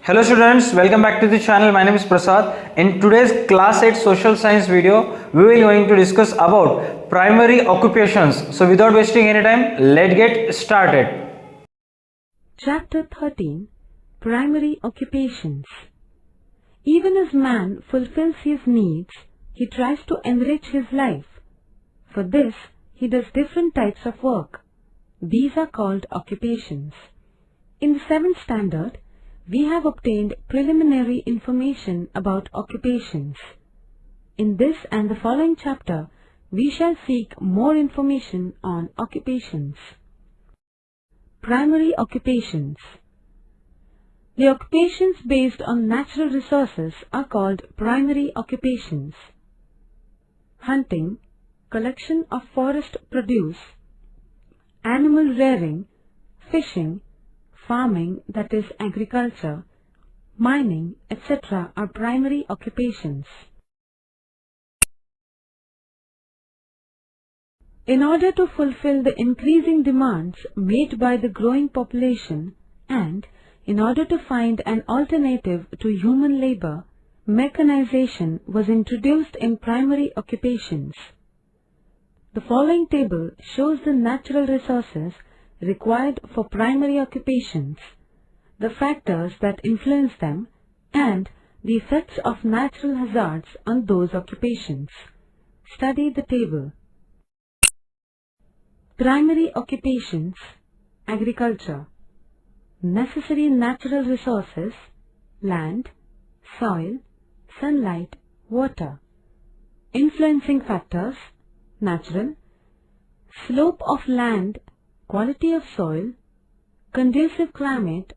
Hello students, welcome back to the channel. My name is Prasad. In today's class 8 social science video, we will going to discuss about primary occupations. So without wasting any time, let's get started. Chapter 13 Primary Occupations. Even as man fulfills his needs, he tries to enrich his life. For this, he does different types of work. These are called occupations. In the 7th standard, we have obtained preliminary information about occupations. In this and the following chapter, we shall seek more information on occupations. Primary occupations. The occupations based on natural resources are called primary occupations. Hunting, collection of forest produce, animal rearing, fishing, farming, that is agriculture, mining, etc. are primary occupations. In order to fulfill the increasing demands made by the growing population and in order to find an alternative to human labor, mechanization was introduced in primary occupations. The following table shows the natural resources required for primary occupations, the factors that influence them, and the effects of natural hazards on those occupations. Study the table. Primary occupations. Agriculture. Necessary natural resources: land, soil, sunlight, water. Influencing factors: natural, slope of land, quality of soil, conducive climate,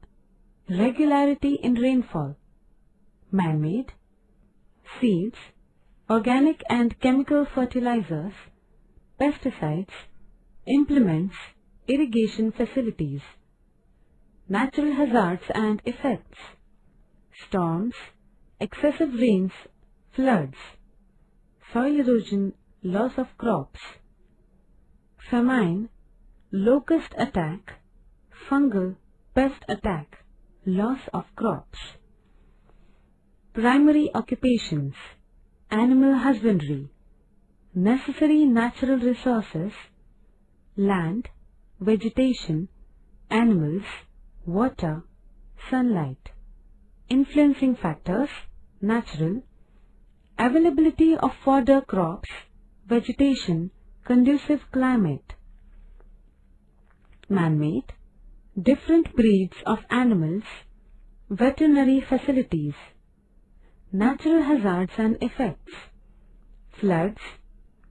regularity in rainfall. Man-made: seeds, organic and chemical fertilizers, pesticides, implements, irrigation facilities. Natural hazards and effects: storms, excessive rains, floods, soil erosion, loss of crops, famine, locust attack, fungal pest attack, loss of crops. Primary occupations. Animal husbandry. Necessary natural resources: land, vegetation, animals, water, sunlight. Influencing factors: natural, availability of fodder crops, vegetation, conducive climate. Man-made: different breeds of animals, veterinary facilities. Natural hazards and effects: floods,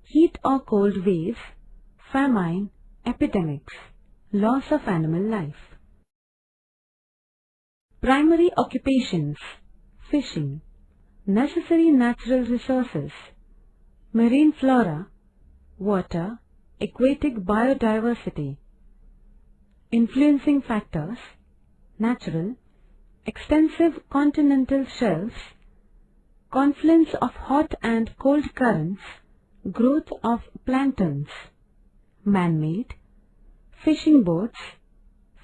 heat or cold waves, famine, epidemics, loss of animal life. Primary occupations. Fishing. Necessary natural resources: marine flora, water, aquatic biodiversity. Influencing factors: natural, extensive continental shelves, confluence of hot and cold currents, growth of planktons. Man-made: fishing boats,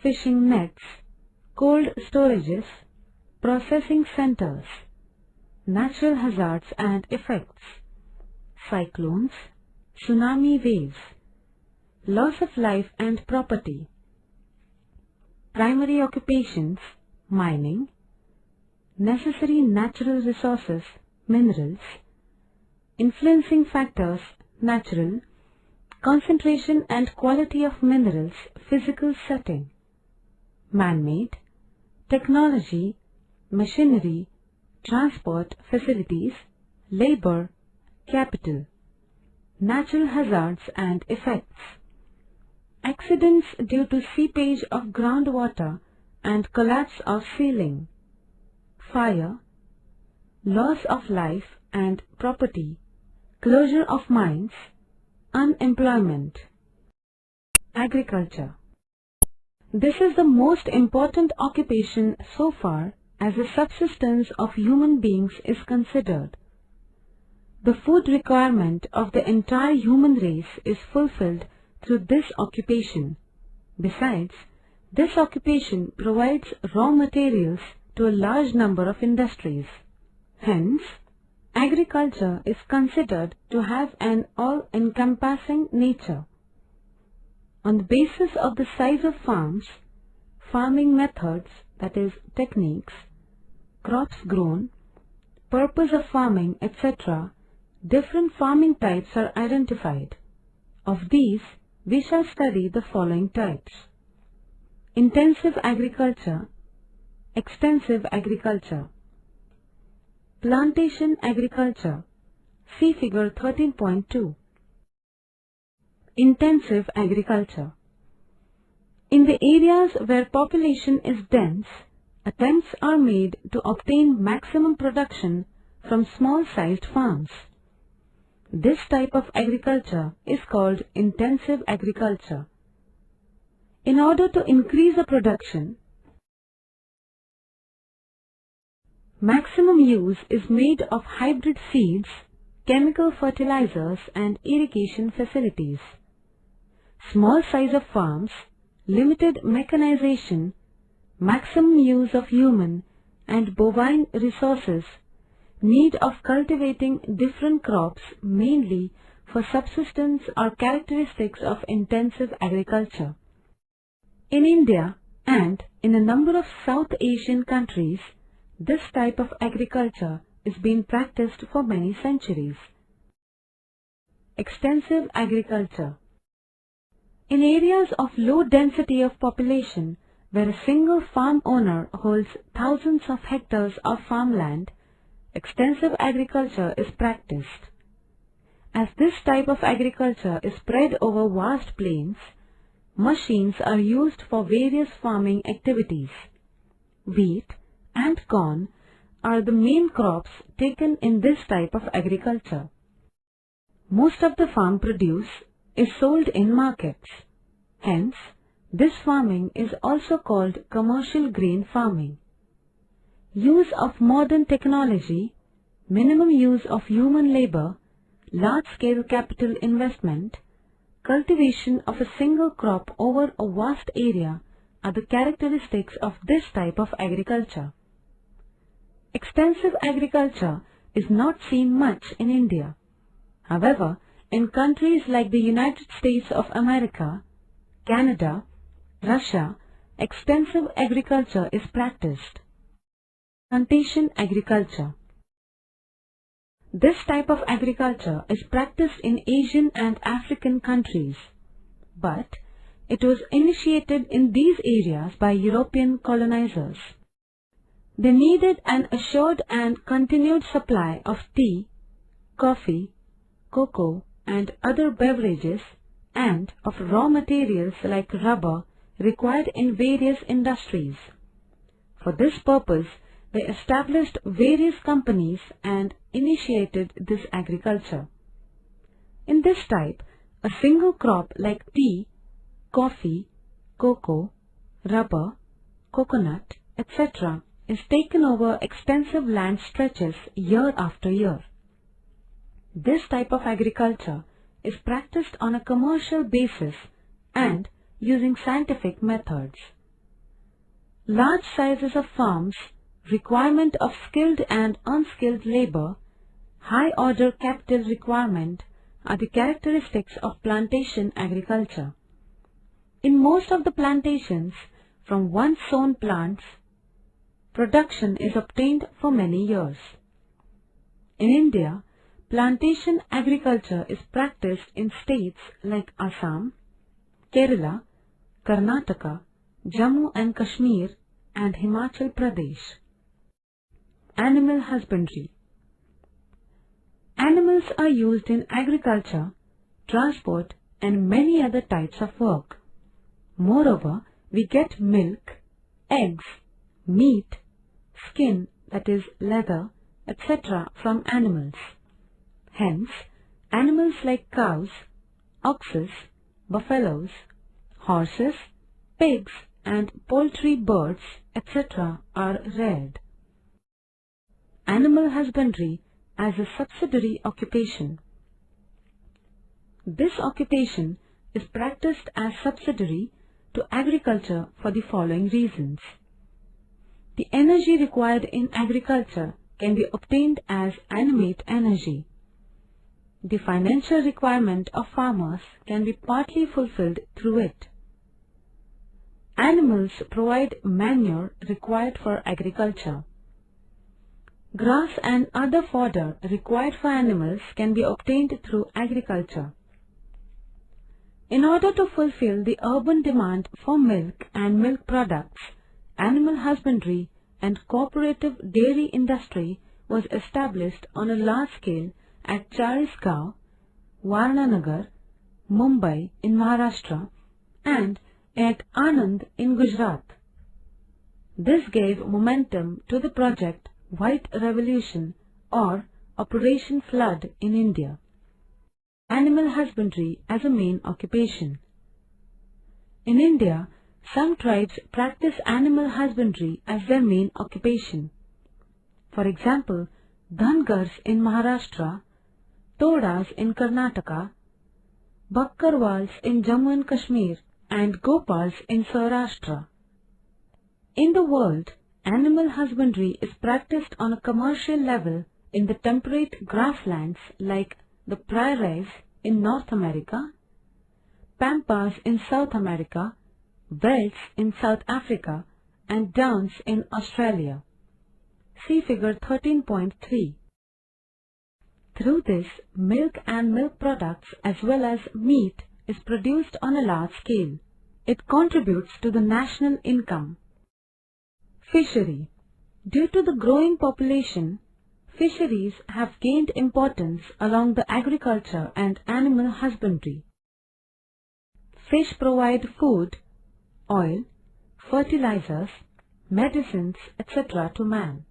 fishing nets, cold storages, processing centers. Natural hazards and effects: cyclones, tsunami waves, loss of life and property. Primary occupations. Mining. Necessary natural resources: minerals. Influencing factors: natural, concentration and quality of minerals, physical setting. Man-made: technology, machinery, transport facilities, labor, capital. Natural hazards and effects: accidents due to seepage of groundwater and collapse of ceiling, fire, loss of life and property, closure of mines, unemployment. Agriculture. This is the most important occupation so far as the subsistence of human beings is considered. The food requirement of the entire human race is fulfilled through this occupation. Besides, this occupation provides raw materials to a large number of industries. Hence, agriculture is considered to have an all-encompassing nature. On the basis of the size of farms, farming methods, that is, techniques, crops grown, purpose of farming, etc., different farming types are identified. Of these, we shall study the following types: intensive agriculture, extensive agriculture, plantation agriculture, see figure 13.2. Intensive agriculture. In the areas where population is dense, attempts are made to obtain maximum production from small-sized farms. This type of agriculture is called intensive agriculture. In order to increase the production, maximum use is made of hybrid seeds, chemical fertilizers and irrigation facilities. Small size of farms, limited mechanization, maximum use of human and bovine resources, need of cultivating different crops mainly for subsistence are characteristics of intensive agriculture. In India and in a number of South Asian countries, this type of agriculture is being practiced for many centuries. Extensive agriculture. In areas of low density of population, where a single farm owner holds thousands of hectares of farmland, extensive agriculture is practiced. As this type of agriculture is spread over vast plains, machines are used for various farming activities. Wheat and corn are the main crops taken in this type of agriculture. Most of the farm produce is sold in markets. Hence, this farming is also called commercial grain farming. Use of modern technology, minimum use of human labor, large-scale capital investment, cultivation of a single crop over a vast area are the characteristics of this type of agriculture. Extensive agriculture is not seen much in India. However, in countries like the United States of America, Canada, Russia, extensive agriculture is practiced. Plantation agriculture. This type of agriculture is practiced in Asian and African countries, but it was initiated in these areas by European colonizers. They needed an assured and continued supply of tea, coffee, cocoa, and other beverages, and of raw materials like rubber required in various industries. For this purpose, they established various companies and initiated this agriculture. In this type, a single crop like tea, coffee, cocoa, rubber, coconut, etc. is taken over extensive land stretches year after year. This type of agriculture is practiced on a commercial basis and using scientific methods. Large sizes of farms, requirement of skilled and unskilled labor, high order capital requirement are the characteristics of plantation agriculture. In most of the plantations, from once sown plants, production is obtained for many years. In India, plantation agriculture is practiced in states like Assam, Kerala, Karnataka, Jammu and Kashmir, and Himachal Pradesh. Animal husbandry. Animals are used in agriculture, transport, and many other types of work. Moreover, we get milk, eggs, meat, skin, that is leather, etc. from animals. Hence, animals like cows, oxes, buffaloes, horses, pigs, and poultry birds, etc. are reared. Animal husbandry as a subsidiary occupation. This occupation is practiced as subsidiary to agriculture for the following reasons. The energy required in agriculture can be obtained as animate energy. The financial requirement of farmers can be partly fulfilled through it. Animals provide manure required for agriculture. Grass and other fodder required for animals can be obtained through agriculture. In order to fulfill the urban demand for milk and milk products, animal husbandry and cooperative dairy industry was established on a large scale at Charisgaon, Varnanagar, Mumbai in Maharashtra, and at Anand in Gujarat. This gave momentum to the project White Revolution or Operation Flood in India. Animal husbandry as a main occupation. In India, some tribes practice animal husbandry as their main occupation. For example, Dhangars in Maharashtra, Todas in Karnataka, Bakkarwals in Jammu and Kashmir, and Gopals in Saurashtra. In the world, animal husbandry is practiced on a commercial level in the temperate grasslands like the prairies in North America, pampas in South America, velds in South Africa, and downs in Australia. See figure 13.3. Through this, milk and milk products as well as meat is produced on a large scale. It contributes to the national income. Fishery. Due to the growing population, fisheries have gained importance along the agriculture and animal husbandry. Fish provide food, oil, fertilizers, medicines, etc. to man.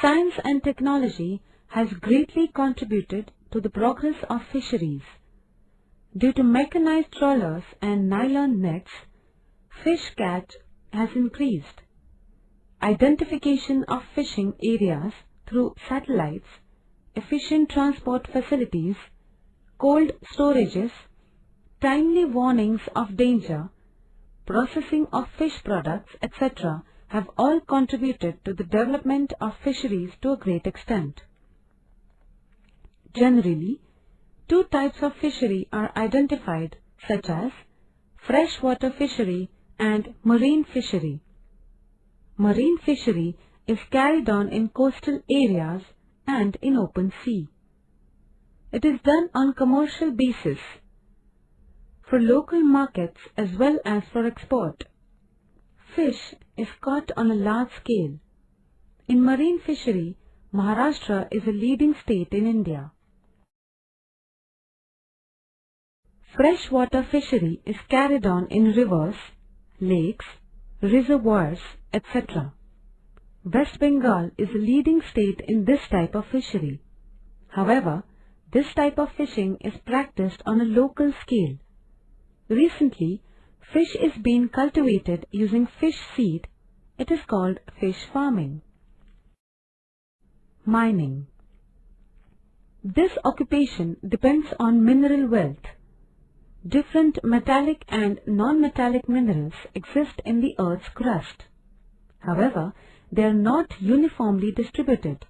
Science and technology has greatly contributed to the progress of fisheries. Due to mechanized trawlers and nylon nets, fish catch has increased. Identification of fishing areas through satellites, efficient transport facilities, cold storages, timely warnings of danger, processing of fish products, etc. have all contributed to the development of fisheries to a great extent. Generally, two types of fishery are identified, such as freshwater fishery and marine fishery. Marine fishery is carried on in coastal areas and in open sea. It is done on commercial basis for local markets as well as for export. Fish is caught on a large scale. In marine fishery, Maharashtra is a leading state in India. Freshwater fishery is carried on in rivers, lakes, reservoirs, etc. West Bengal is a leading state in this type of fishery. However, this type of fishing is practiced on a local scale. Recently, fish is being cultivated using fish seed. It is called fish farming. Mining. This occupation depends on mineral wealth. Different metallic and non-metallic minerals exist in the Earth's crust. However, they are not uniformly distributed.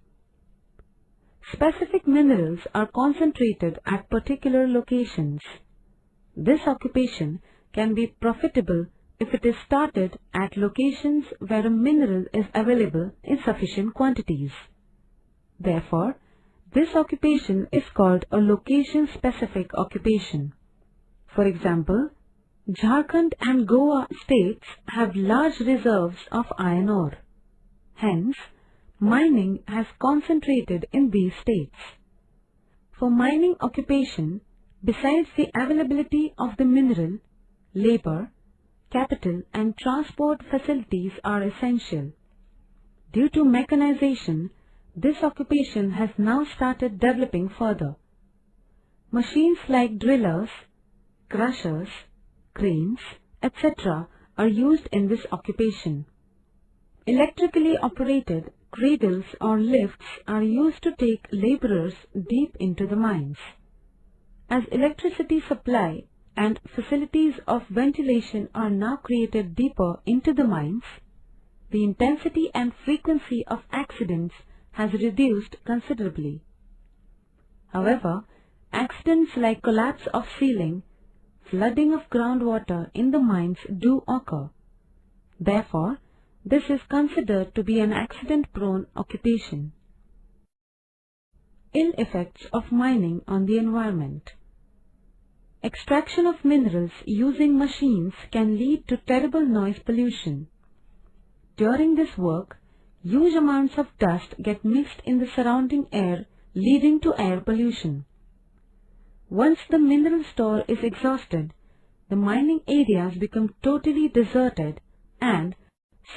Specific minerals are concentrated at particular locations. This occupation can be profitable if it is started at locations where a mineral is available in sufficient quantities. Therefore, this occupation is called a location-specific occupation. For example, Jharkhand and Goa states have large reserves of iron ore. Hence, mining has concentrated in these states. For mining occupation, besides the availability of the mineral, labor, capital and transport facilities are essential. Due to mechanization, this occupation has now started developing further. Machines like drillers, crushers, cranes, etc. are used in this occupation. Electrically operated cradles or lifts are used to take laborers deep into the mines. As electricity supply and facilities of ventilation are now created deeper into the mines, the intensity and frequency of accidents has reduced considerably. However, accidents like collapse of ceiling, flooding of groundwater in the mines do occur. Therefore, this is considered to be an accident-prone occupation. Ill effects of mining on the environment. Extraction of minerals using machines can lead to terrible noise pollution. During this work, huge amounts of dust get mixed in the surrounding air, leading to air pollution. Once the mineral store is exhausted, the mining areas become totally deserted and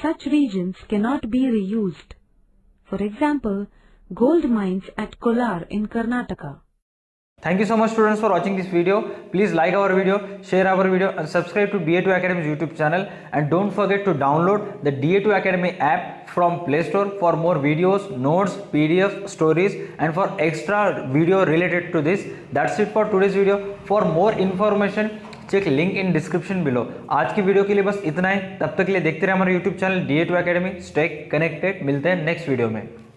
such regions cannot be reused. For example, gold mines at Kolar in Karnataka. Thank you so much students for watching this video. Please like our video, share our video and subscribe to da2 Academy's YouTube channel, and don't forget to download the da2 Academy app from Play Store for more videos, notes, PDF, stories and for extra video related to this. That's it for today's video. For more information check link in description below. आज की video के लिए बस इतना ही। तब तक के लिए देखते रहे हमारे YouTube channel da2 Academy। Stay connected, मिलते हैं नेक्स्ट वीडियो में।